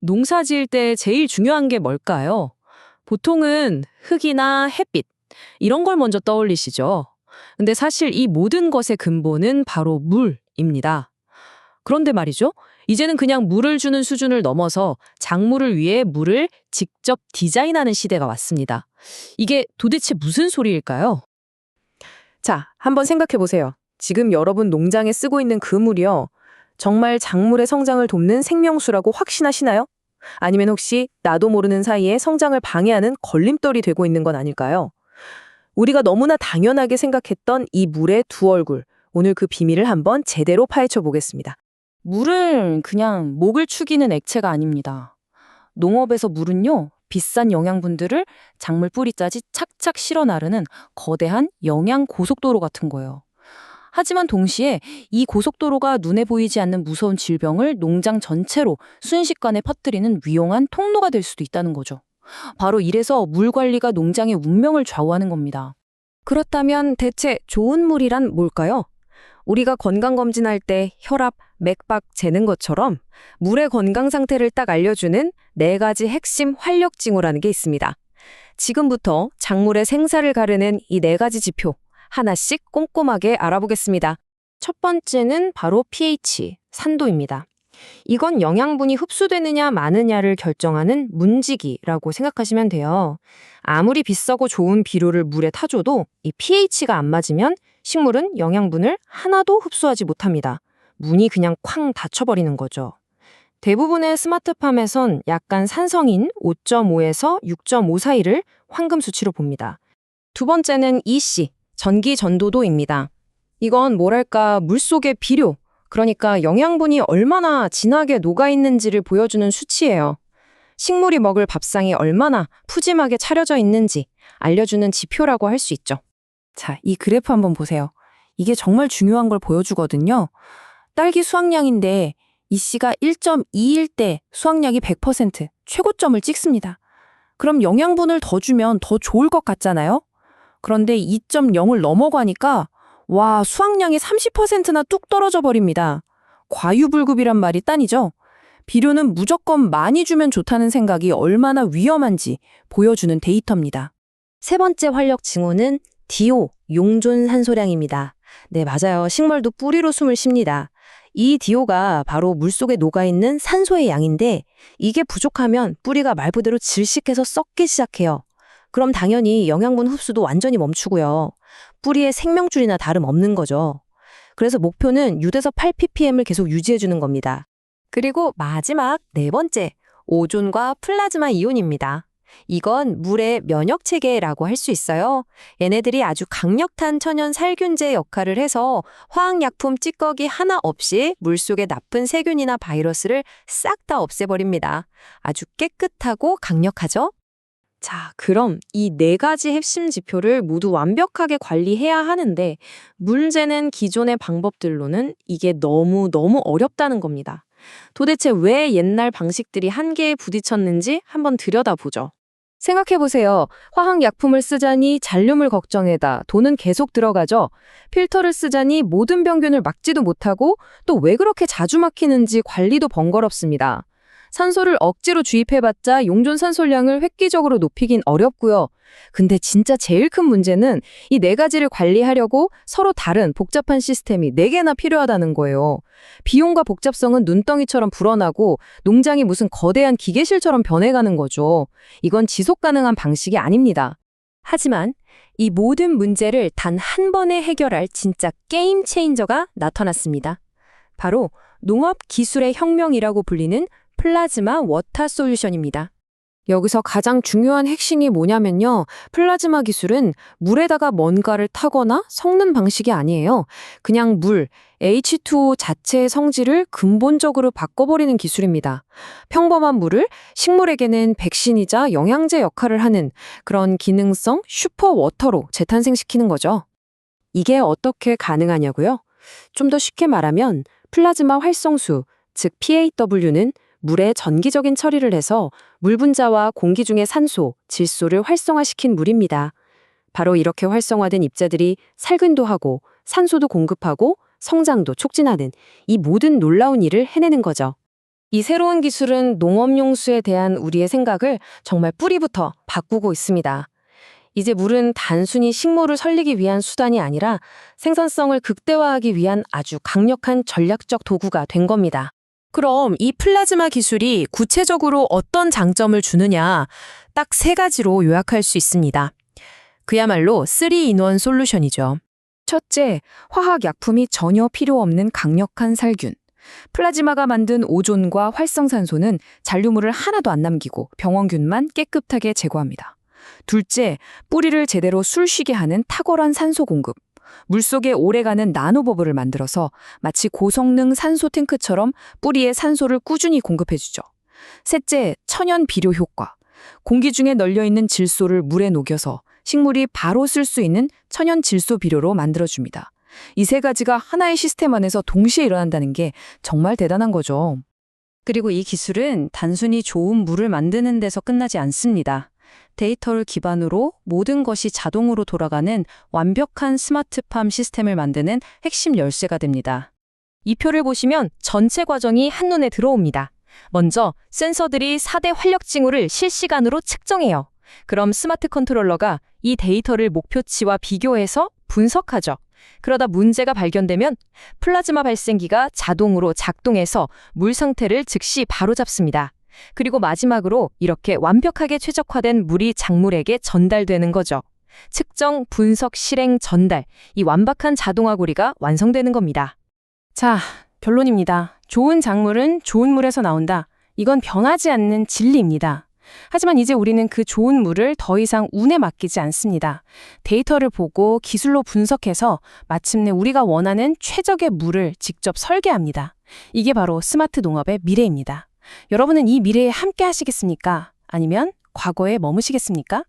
농사 지을 때 제일 중요한 게 뭘까요? 보통은 흙이나 햇빛, 이런 걸 먼저 떠올리시죠. 근데 사실 이 모든 것의 근본은 바로 물입니다. 그런데 말이죠. 이제는 그냥 물을 주는 수준을 넘어서 작물을 위해 물을 직접 디자인하는 시대가 왔습니다. 이게 도대체 무슨 소리일까요? 자, 한번 생각해 보세요. 지금 여러분 농장에 쓰고 있는 그 물이요. 정말 작물의 성장을 돕는 생명수라고 확신하시나요? 아니면 혹시 나도 모르는 사이에 성장을 방해하는 걸림돌이 되고 있는 건 아닐까요? 우리가 너무나 당연하게 생각했던 이 물의 두 얼굴, 오늘 그 비밀을 한번 제대로 파헤쳐 보겠습니다. 물은 그냥 목을 축이는 액체가 아닙니다. 농업에서 물은요, 비싼 영양분들을 작물 뿌리까지 착착 실어 나르는 거대한 영양 고속도로 같은 거예요. 하지만 동시에 이 고속도로가 눈에 보이지 않는 무서운 질병을 농장 전체로 순식간에 퍼뜨리는 위험한 통로가 될 수도 있다는 거죠. 바로 이래서 물 관리가 농장의 운명을 좌우하는 겁니다. 그렇다면 대체 좋은 물이란 뭘까요? 우리가 건강검진할 때 혈압, 맥박 재는 것처럼 물의 건강 상태를 딱 알려주는 4가지 핵심 활력 징후라는 게 있습니다. 지금부터 작물의 생사를 가르는 이 4가지 지표 하나씩 꼼꼼하게 알아보겠습니다. 첫 번째는 바로 pH, 산도입니다. 이건 영양분이 흡수되느냐 마느냐를 결정하는 문지기라고 생각하시면 돼요. 아무리 비싸고 좋은 비료를 물에 타줘도 이 pH가 안 맞으면 식물은 영양분을 하나도 흡수하지 못합니다. 문이 그냥 쾅 닫혀버리는 거죠. 대부분의 스마트팜에선 약간 산성인 5.5에서 6.5 사이를 황금 수치로 봅니다. 두 번째는 EC, 전기 전도도입니다. 이건 뭐랄까 물속의 비료, 그러니까 영양분이 얼마나 진하게 녹아있는지를 보여주는 수치예요. 식물이 먹을 밥상이 얼마나 푸짐하게 차려져 있는지 알려주는 지표라고 할 수 있죠. 자, 이 그래프 한번 보세요. 이게 정말 중요한 걸 보여주거든요. 딸기 수확량인데 EC가 1.2일 때 수확량이 100% 최고점을 찍습니다. 그럼 영양분을 더 주면 더 좋을 것 같잖아요? 그런데 2.0을 넘어가니까 와, 수확량이 30%나 뚝 떨어져 버립니다. 과유불급이란 말이 딴이죠. 비료는 무조건 많이 주면 좋다는 생각이 얼마나 위험한지 보여주는 데이터입니다. 세 번째 활력 징후는 DO, 용존 산소량입니다. 네, 맞아요. 식물도 뿌리로 숨을 쉽니다. 이 DO가 바로 물속에 녹아있는 산소의 양인데 이게 부족하면 뿌리가 말 그대로 질식해서 썩기 시작해요. 그럼 당연히 영양분 흡수도 완전히 멈추고요. 뿌리의 생명줄이나 다름없는 거죠. 그래서 목표는 6에서 8ppm을 계속 유지해주는 겁니다. 그리고 마지막 4번째, 오존과 플라즈마 이온입니다. 이건 물의 면역체계라고 할 수 있어요. 얘네들이 아주 강력한 천연 살균제 역할을 해서 화학약품 찌꺼기 하나 없이 물속의 나쁜 세균이나 바이러스를 싹 다 없애버립니다. 아주 깨끗하고 강력하죠? 자, 그럼 이 4가지 핵심 지표를 모두 완벽하게 관리해야 하는데 문제는 기존의 방법들로는 이게 너무 어렵다는 겁니다. 도대체 왜 옛날 방식들이 한계에 부딪혔는지 한번 들여다보죠. 생각해보세요. 화학약품을 쓰자니 잔류물 걱정에다 돈은 계속 들어가죠. 필터를 쓰자니 모든 병균을 막지도 못하고 또 왜 그렇게 자주 막히는지 관리도 번거롭습니다. 산소를 억지로 주입해봤자 용존 산소량을 획기적으로 높이긴 어렵고요. 근데 진짜 제일 큰 문제는 이 4가지를 관리하려고 서로 다른 복잡한 시스템이 4개나 필요하다는 거예요. 비용과 복잡성은 눈덩이처럼 불어나고 농장이 무슨 거대한 기계실처럼 변해가는 거죠. 이건 지속 가능한 방식이 아닙니다. 하지만 이 모든 문제를 단 한 번에 해결할 진짜 게임 체인저가 나타났습니다. 바로 농업 기술의 혁명이라고 불리는 플라즈마 워터 솔루션입니다. 여기서 가장 중요한 핵심이 뭐냐면요. 플라즈마 기술은 물에다가 뭔가를 타거나 섞는 방식이 아니에요. 그냥 물, H2O 자체의 성질을 근본적으로 바꿔버리는 기술입니다. 평범한 물을 식물에게는 백신이자 영양제 역할을 하는 그런 기능성 슈퍼워터로 재탄생시키는 거죠. 이게 어떻게 가능하냐고요? 좀 더 쉽게 말하면 플라즈마 활성수, 즉 PAW는 물에 전기적인 처리를 해서 물 분자와 공기 중의 산소, 질소를 활성화시킨 물입니다. 바로 이렇게 활성화된 입자들이 살균도 하고 산소도 공급하고 성장도 촉진하는 이 모든 놀라운 일을 해내는 거죠. 이 새로운 기술은 농업용수에 대한 우리의 생각을 정말 뿌리부터 바꾸고 있습니다. 이제 물은 단순히 식물을 살리기 위한 수단이 아니라 생산성을 극대화하기 위한 아주 강력한 전략적 도구가 된 겁니다. 그럼 이 플라즈마 기술이 구체적으로 어떤 장점을 주느냐, 딱 세 가지로 요약할 수 있습니다. 그야말로 3-in-1 솔루션이죠. 첫째, 화학약품이 전혀 필요 없는 강력한 살균. 플라즈마가 만든 오존과 활성산소는 잔류물을 하나도 안 남기고 병원균만 깨끗하게 제거합니다. 둘째, 뿌리를 제대로 숨쉬게 하는 탁월한 산소 공급. 물속에 오래가는 나노버블을 만들어서 마치 고성능 산소 탱크처럼 뿌리에 산소를 꾸준히 공급해주죠. 셋째, 천연 비료 효과. 공기 중에 널려있는 질소를 물에 녹여서 식물이 바로 쓸 수 있는 천연 질소 비료로 만들어줍니다. 이 세 가지가 하나의 시스템 안에서 동시에 일어난다는 게 정말 대단한 거죠. 그리고 이 기술은 단순히 좋은 물을 만드는 데서 끝나지 않습니다. 데이터를 기반으로 모든 것이 자동으로 돌아가는 완벽한 스마트팜 시스템을 만드는 핵심 열쇠가 됩니다. 이 표를 보시면 전체 과정이 한눈에 들어옵니다. 먼저 센서들이 4대 활력 징후를 실시간으로 측정해요. 그럼 스마트 컨트롤러가 이 데이터를 목표치와 비교해서 분석하죠. 그러다 문제가 발견되면 플라즈마 발생기가 자동으로 작동해서 물 상태를 즉시 바로잡습니다. 그리고 마지막으로 이렇게 완벽하게 최적화된 물이 작물에게 전달되는 거죠. 측정, 분석, 실행, 전달. 이 완벽한 자동화 고리가 완성되는 겁니다. 자, 결론입니다. 좋은 작물은 좋은 물에서 나온다. 이건 변하지 않는 진리입니다. 하지만 이제 우리는 그 좋은 물을 더 이상 운에 맡기지 않습니다. 데이터를 보고 기술로 분석해서 마침내 우리가 원하는 최적의 물을 직접 설계합니다. 이게 바로 스마트 농업의 미래입니다. 여러분은 이 미래에 함께 하시겠습니까? 아니면 과거에 머무시겠습니까?